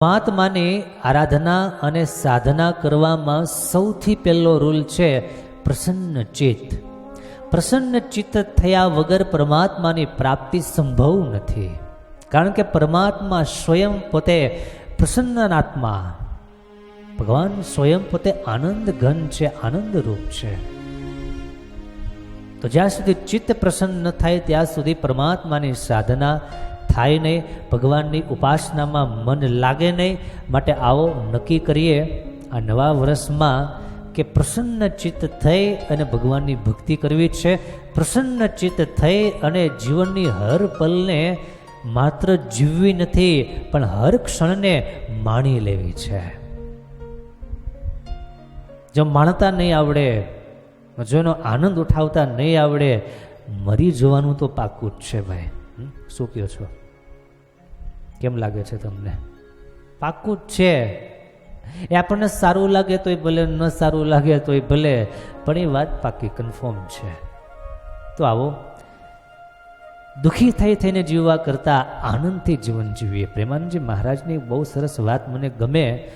પરમાત્માની આરાધના અને સાધના કરવામાં સૌથી પહેલો રૂલ છે પ્રસન્ન ચિત્ત. પ્રસન્ન ચિત્ત થયા વગર પરમાત્માની પ્રાપ્તિ સંભવ નથી. કારણ કે પરમાત્મા સ્વયં પોતે પ્રસન્નાત્મા, ભગવાન સ્વયં પોતે આનંદ ઘન છે, આનંદ રૂપ છે. તો જ્યાં સુધી ચિત્ત પ્રસન્ન ન થાય ત્યાં સુધી પરમાત્માની સાધના થાય નહીં, ભગવાનની ઉપાસનામાં મન લાગે નહીં. માટે આવો નક્કી કરીએ આ નવા વર્ષમાં કે પ્રસન્ન ચિત્ત થઈ અને ભગવાનની ભક્તિ કરવી છે. પ્રસન્ન ચિત્ત થઈ અને જીવનની હર પલને માત્ર જીવવી નથી, પણ હર ક્ષણને માણી લેવી છે. જો માણતા નહીં આવડે, જો એનો આનંદ ઉઠાવતા નહીં આવડે, મરી જવાનું તો પાક્કું જ છે ભાઈ. શું કહો છો? કેમ લાગે છે તમને? પાક્કું જ છે. એ આપણને સારું લાગે તોય ભલે, ન સારું લાગે તોય ભલે, પણ એ વાત પાક્કી કન્ફર્મ છે. તો આવો દુઃખી થઈને જીવવા કરતાં આનંદથી જીવન જીવીએ. પ્રેમાનંદજી મહારાજની બહુ સરસ વાત મને ગમે.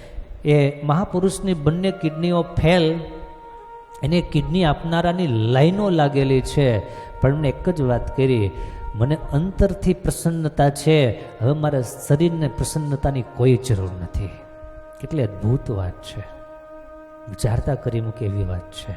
એ મહાપુરુષની બંને કિડનીઓ ફેલ, એને કિડની આપનારાની લાઈનો લાગેલી છે, પણ મેં એક જ વાત કરી, મને અંતરથી પ્રસન્નતા છે, હવે મારા શરીરને પ્રસન્નતાની કોઈ જરૂર નથી. કેટલી અદ્ભુત વાત છે, વિચારતા કરી મૂકે એવી વાત છે.